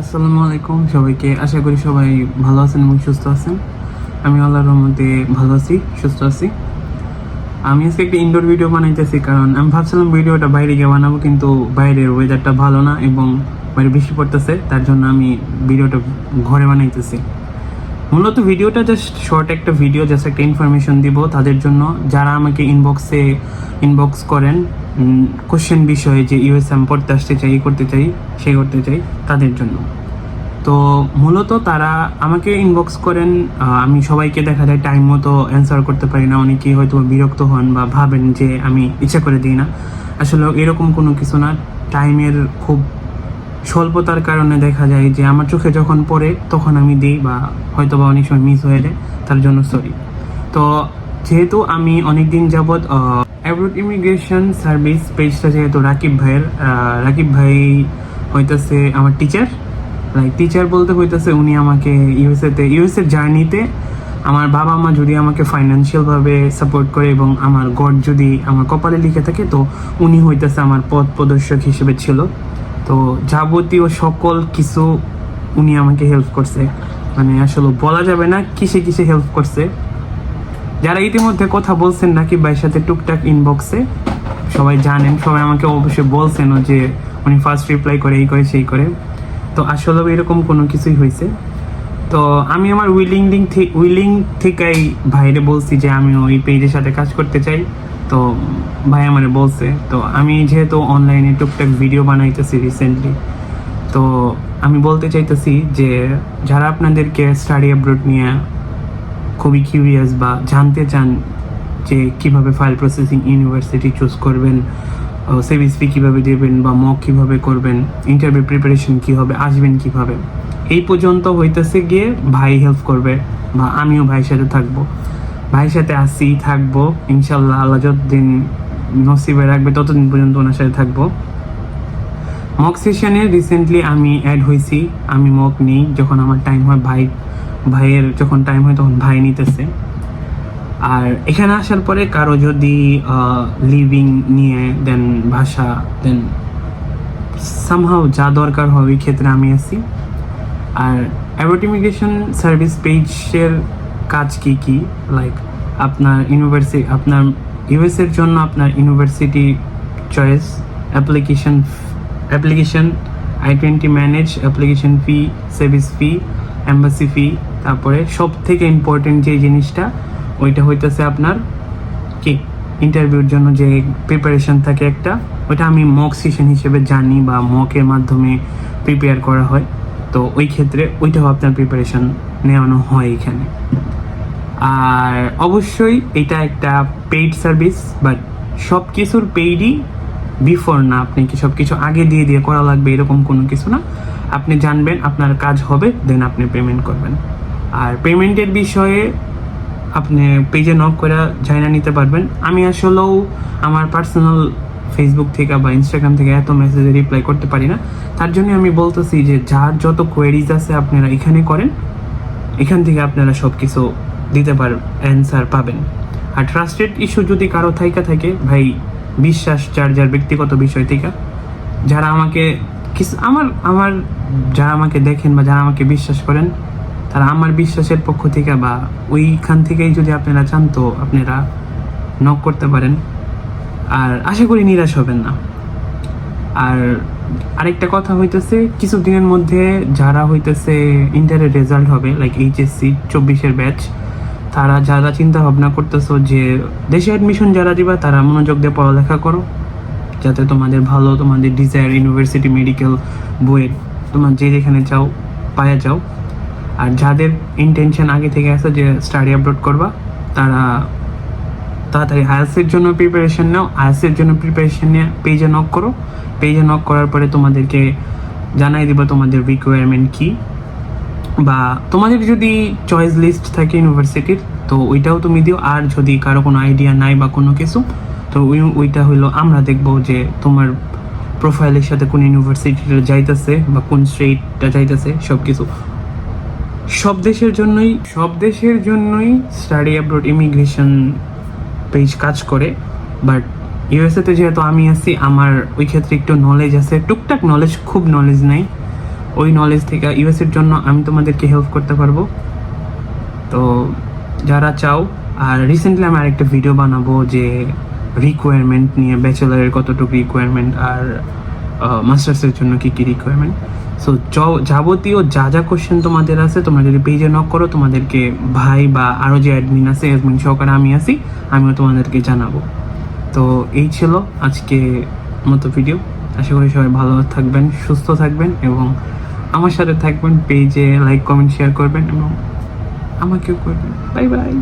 আসসালামু আলাইকুম সবাইকে। আশা করি সবাই ভালো আছেন এবং সুস্থ আছেন। আমি আল্লাহর রহমতে ভালো আছি, সুস্থ আছি। আমি আজকে একটা ইনডোর ভিডিও বানাইতেছি, কারণ আমি ভাবছিলাম ভিডিওটা বাইরে গিয়ে বানাবো, কিন্তু বাইরের ওয়েদারটা ভালো না এবং বাইরে বৃষ্টি পড়তেছে, তার জন্য আমি ভিডিওটা ঘরে বানাইতেছি। মূলত ভিডিওটা জাস্ট শর্ট একটা ভিডিও, জাস্ট একটা ইনফরমেশন দিব তাদের জন্য যারা আমাকে ইনবক্স করেন কোশ্চেন বিষয়ে, যে ইউএস আমি পড়তে আসতে চাই, করতে চাই, সেই করতে চাই, তাদের জন্য। তো মূলত তারা আমাকে ইনবক্স করেন, আমি সবাইকে দেখা যায় টাইম মতো অ্যান্সার করতে পারি না। অনেকেই হয়তো বিরক্ত হন বা ভাবেন যে আমি ইচ্ছা করে দিই না। আসলে এরকম কোনো কিছু না, টাইমের খুব স্বল্পতার কারণে দেখা যায় যে আমার চোখে যখন পড়ে তখন আমি দিই, বা হয়তো বা অনেক সময় মিস হয়ে যায়, তার জন্য সরি। তো যেহেতু আমি অনেক দিন যাবৎ অ্যাব্রোড ইমিগ্রেশন সার্ভিস পেজটা যেহেতু রাকিব ভাই হইতেছে আমার টিচার, টিচার বলতে হইতেছে উনি আমাকে ইউএসএর জার্নিতে আমার বাবা মা যদি আমাকে ফাইন্যান্সিয়ালভাবে সাপোর্ট করে এবং আমার গড যদি আমার কপালে লিখে থাকে, তো উনি হইতেছে আমার পথ প্রদর্শক হিসেবে ছিল। তো যাবতীয় সকল কিছু উনি আমাকে হেল্প করছে, মানে আসলে বলা যাবে না কিসে কিসে হেল্প করছে। যারা ইতিমধ্যে কথা বলছেন রাকিব ভাইয়ের সাথে টুকটাক ইনবক্সে, সবাই জানেন, সবাই আমাকে অবশ্যই বলছেনও যে উনি ফার্স্ট রিপ্লাই করে, এই করে সেই করে। তো আসলে এরকম কোনো কিছুই হয়েছে। তো আমি আমার উইলিং থেকেই ভাইরে বলছি যে আমি ওই পেজের সাথে কাজ করতে চাই। তো ভাই আমারে বলছে, তো আমি যেহেতু অনলাইনে টুকটাক ভিডিও বানাইতেছি রিসেন্টলি, তো আমি বলতে চাইতেছি যে যারা আপনাদেরকে স্টাডি অ্যাব্রোড নিয়ে খুবই কিউরিয়াস বা জানতে চান যে কিভাবে ফাইল প্রসেসিং ইউনিভার্সিটি চুজ করবেন, সিভিস ফি কীভাবে দেবেন বা মক কীভাবে করবেন, ইন্টারভিউ প্রিপারেশন কী হবে, আসবেন কীভাবে, এই পর্যন্ত হইতেছে গিয়ে ভাই হেল্প করবে, বা আমিও ভাইয়ের সাথে থাকবো, ভাইয়ের সাথে থাকবো ইনশাল্লাহ। আল্লাহ যতদিন নসিবে রাখবে ততদিন পর্যন্ত ওনার সাথে থাকবো। মক সেশনে রিসেন্টলি আমি অ্যাড হয়েছি, আমি মক নিই যখন আমার টাইম হয়, ভাইয়ের যখন টাইম হয় তখন ভাই নিতেছে। আর এখানে আসার পরে কারো যদি লিভিং নিয়ে দেন ভাষা দেন সামহাও যা দরকার হয় ওই ক্ষেত্রে আমি আছি। আর অ্যাব্রোড ইমিগ্রেশন সার্ভিস পেজের কাজ কি লাইক আপনার ইউএসের জন্য আপনার university choice, application I-20 manage, application fee, service fee, embassy fee, তারপরে সব থেকে ইম্পর্টেন্ট যে জিনিসটা ওইটা হইতেছে আপনার কি ইন্টারভিউর জন্য যে প্রিপারেশন থাকে একটা, ওইটা আমি মক সেশন হিসেবে জানি বা মকের মাধ্যমে প্রিপেয়ার করা হয়। তো ওই ক্ষেত্রে ওইটাও আপনার প্রিপারেশন নেওয়ানো হয় এখানে। আর অবশ্যই এটা একটা পেইড সার্ভিস, বাট সব কিছুর পেইডই বিফোর না, আপনি কি সব কিছু আগে দিয়ে করা লাগবে এরকম কোনো কিছু না। আপনি জানবেন আপনার কাজ হবে, দেন আপনি পেমেন্ট করবেন। আর পেমেন্টের বিষয়ে আপনি পেজে নক করে জানা নিতে পারবেন। আমি আসলেও আমার পার্সোনাল ফেসবুক থেকে বা ইনস্টাগ্রাম থেকে এত মেসেজে রিপ্লাই করতে পারি না, তার জন্য আমি বলতেছি যে যার যত কোয়েরিজ আছে আপনারা এখানে করেন, এখান থেকে আপনারা সব কিছু দিতে পারেন, অ্যান্সার পাবেন। আর ট্রাস্টেড ইস্যু যদি কারো থাকে ভাই, বিশ্বাস যার ব্যক্তিগত বিষয় থেকে, যারা আমাকে আমার যারা আমাকে দেখেন বা যারা আমাকে বিশ্বাস করেন, তারা আমার বিশ্বাসের পক্ষ থেকে বা ওইখান থেকেই যদি আপনারা চান তো আপনারা নক করতে পারেন। আর আশা করি নিরাশ হবেন না। আর আরেকটা কথা হইতেছে, কিছু দিনের মধ্যে যারা হইতেছে ইন্টারের রেজাল্ট হবে, লাইক এইচএসসি 24-এর ব্যাচ, তারা যারা চিন্তা ভাবনা করতেছো যে দেশে অ্যাডমিশন যারা দিবা, তারা মনোযোগ দিয়ে পড়ালেখা করো, যাতে তোমাদের ভালো, তোমাদের ডিজায়ার ইউনিভার্সিটি মেডিকেল বইয়ের তোমার যেখানে চাও পাওয়া যাও। আর যাদের ইন্টেনশন আগে থেকে আছে যে স্টাডি আপলোড করবা, তারা তাড়াতাড়ি আইএলটিএসের জন্য প্রিপারেশন নাও। আইএলটিএসের জন্য প্রিপারেশন নিয়ে পেজে নক করো। পেজে নক করার পরে তোমাদেরকে জানাই দিব তোমাদের রিকোয়ারমেন্ট কি, বা তোমাদের যদি চয়েস লিস্ট থাকে ইউনিভার্সিটির তো ওইটাও তুমি দিও। আর যদি কারো কোনো আইডিয়া নাই বা কোনো কিছু, তো ওইটা হইলো আমরা দেখবো যে তোমার প্রোফাইলের সাথে কোন ইউনিভার্সিটিটা যাইতেছে বা কোন স্টেটটা যাইতেছে, সব কিছু। সব দেশের জন্যই স্টাডি অ্যাব্রোড ইমিগ্রেশন পেজ কাজ করে, বাট ইউএসএতে যেহেতু আমি আছি, আমার ওই ক্ষেত্রে একটু নলেজ আছে, টুকটাক নলেজ, খুব নলেজ নেই। ওই নলেজ থেকে ইউএসের জন্য আমি তোমাদেরকে হেল্প করতে পারবো। তো যারা চাও, আর রিসেন্টলি আমি আরেকটা ভিডিও বানাবো যে রিকোয়ারমেন্ট নিয়ে, ব্যাচেলারের কতটুকু রিকোয়ারমেন্ট আর মাস্টার্সের জন্য কী কী রিকোয়ারমেন্ট। সো যাবতীয় যা যা কোশ্চেন তোমাদের আছে, তোমরা যদি পেজে নক করো, তোমাদেরকে ভাই বা আরও যে অ্যাডমিন আছে, অ্যাডমিন সহকারে আমি আছি, আমিও তোমাদেরকে জানাবো। তো এই ছিল আজকে মতো ভিডিও। আশা করি সবাই ভালো থাকবেন, সুস্থ থাকবেন এবং আমার সাথে থাকবেন। পেজে লাইক, কমেন্ট, শেয়ার করবেন এবং আমাকেও করবেন। Bye bye.